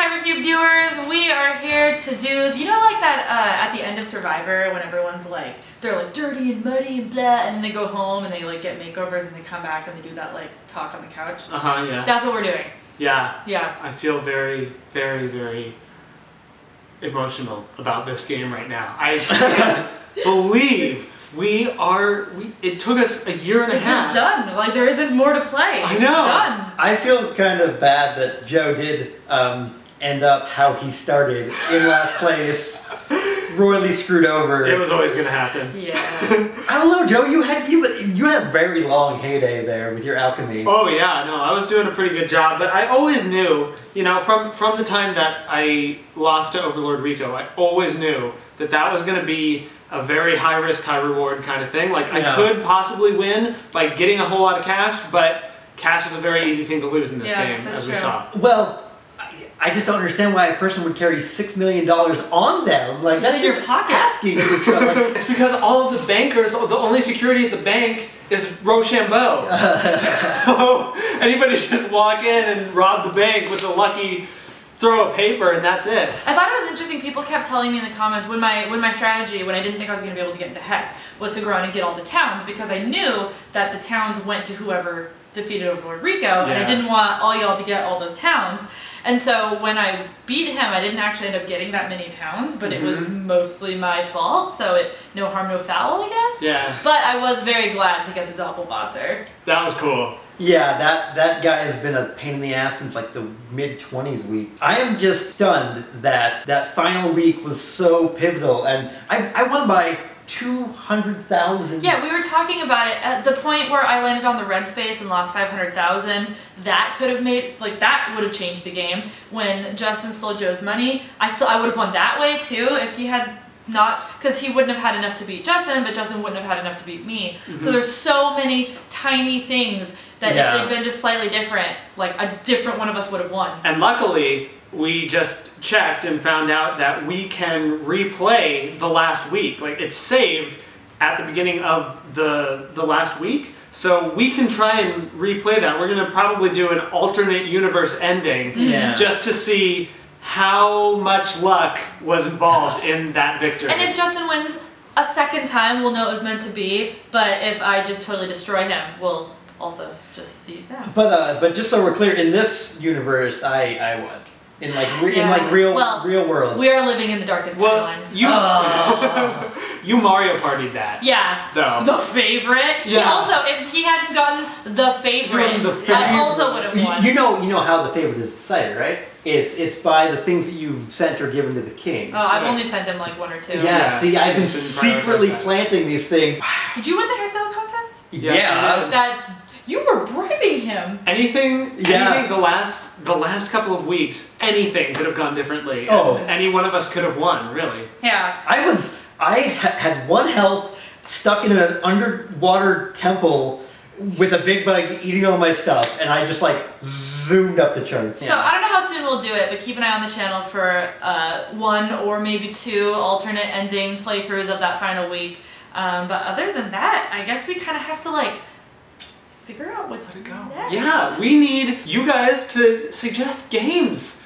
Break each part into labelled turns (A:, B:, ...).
A: Hypercube viewers, we are here to do, you know, like that at the end of Survivor when everyone's like, they're like dirty and muddy and blah, and then they go home and they like get makeovers and they come back and they do that like talk on the couch.
B: Yeah.
A: That's what we're doing.
B: Yeah.
A: Yeah.
B: I feel very, very, very emotional about this game right now. I can't believe it took us a year and a half.
A: It's just done. Like, there isn't more to play.
B: I know.
A: It's done.
C: I feel kind of bad that Joe did end up how he started in last place, royally screwed over.
B: It was always going to happen.
A: Yeah.
C: I don't know, Joe. You had a very long heyday there with your alchemy.
B: Oh yeah, no, I was doing a pretty good job, but I always knew, you know, from the time that I lost to Overlord Rico, I always knew that that was going to be a very high risk, high reward kind of thing. Like, I could possibly win by getting a whole lot of cash, but cash is a very easy thing to lose in this game, as we saw.
C: Well, I just don't understand why a person would carry $6 million on them. Like, that's
A: in your pocket.
C: Asking for like,
B: it's because all of the bankers, the only security at the bank is Rochambeau. So anybody just walk in and rob the bank with a lucky throw a paper and that's it.
A: I thought it was interesting. People kept telling me in the comments when my strategy, when I didn't think I was going to be able to get into Heck, was to go around and get all the towns, because I knew that the towns went to whoever defeated Overlord Rico, and I didn't want all y'all to get all those towns. And so when I beat him, I didn't actually end up getting that many towns, but it was mostly my fault, so no harm, no foul, I guess.
B: Yeah.
A: But I was very glad to get the Doppelbosser.
B: That was cool.
C: Yeah, that guy has been a pain in the ass since like the mid-20s week. I am just stunned that that final week was so pivotal, and I won by 200,000.
A: Yeah, we were talking about it at the point where I landed on the red space and lost 500,000. That could have made, like, that would have changed the game. When Justin stole Joe's money, I would have won that way too if he had not, because he wouldn't have had enough to beat Justin, but Justin wouldn't have had enough to beat me. So there's so many tiny things that if they'd been just slightly different, like a different one of us would have won.
B: And luckily, we just checked and found out that we can replay the last week. Like, it's saved at the beginning of the last week, so we can try and replay that. We're gonna probably do an alternate universe ending just to see how much luck was involved in that victory.
A: And if Justin wins a second time, we'll know it was meant to be, but if I just totally destroy him, we'll also just see that.
C: But just so we're clear, in this universe, I won. In like real worlds.
A: We are living in the darkest timeline.
B: You Mario Partied that.
A: Yeah.
B: Though.
A: The favorite.
B: Yeah.
A: He also, if he hadn't gotten the favorite, I also would have won.
C: You know how the favorite is decided, right? It's by the things that you've sent or given to the king.
A: Oh, I've only sent him like one or two.
C: Yeah, see, I've been secretly planting these things.
A: Did you win the hairstyle contest?
C: Yeah.
A: You were bribing him.
B: Anything the last couple of weeks, anything could have gone differently.
C: Oh.
B: And any one of us could have won, really.
A: Yeah.
C: I had 1 health, stuck in an underwater temple with a big bug eating all my stuff, and I just like zoomed up the charts.
A: So I don't know how soon we'll do it, but keep an eye on the channel for 1 or maybe 2 alternate ending playthroughs of that final week. But other than that, I guess we kind of have to like figure out what's next.
B: Yeah, we need you guys to suggest games.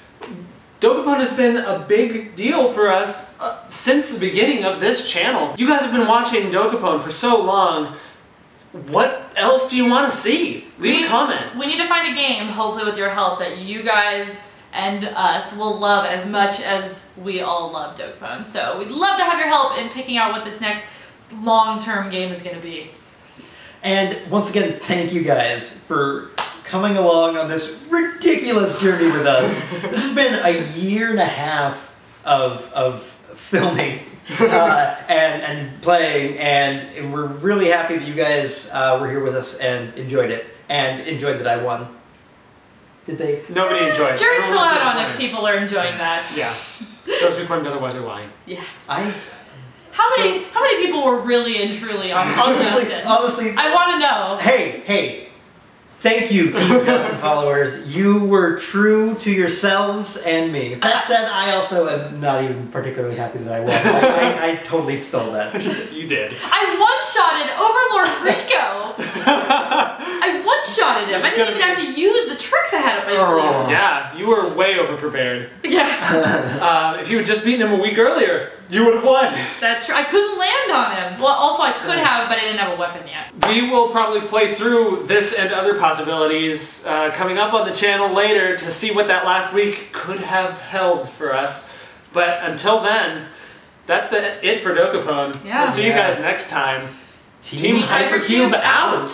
B: Dokapon has been a big deal for us since the beginning of this channel. You guys have been watching Dokapon for so long. What else do you want to see? Leave a comment. We need to find a game, hopefully with your help, that you guys and us will love as much as we all love Dokapon. So we'd love to have your help in picking out what this next long-term game is going to be. And once again, thank you guys for coming along on this ridiculous journey with us. This has been a year and a half of filming and playing, and we're really happy that you guys were here with us and enjoyed it, and enjoyed that I won. Did they? Nobody enjoyed it. Jury's still out on if people are enjoying that. Yeah. Those who claimed otherwise are lying. Yeah. How many people were really and truly on honestly, I want to know. Hey. Thank you, Team Justin followers. You were true to yourselves and me. That said, I also am not even particularly happy that I won. I totally stole that. You did. I one-shotted Overlord Rico. I one-shotted him.
A: didn't even have to use the tricks I had up my sleeve.
B: Yeah, you were way overprepared.
A: Yeah.
B: If you had just beaten him a week earlier, you would have won.
A: That's true. I couldn't land on him. Well, also I could have, but I didn't have a weapon yet.
B: We will probably play through this and other possibilities coming up on the channel later to see what that last week could have held for us. But until then, that's it for Dokapon.
A: Yeah.
B: We'll see you guys next time. Team Hypercube out!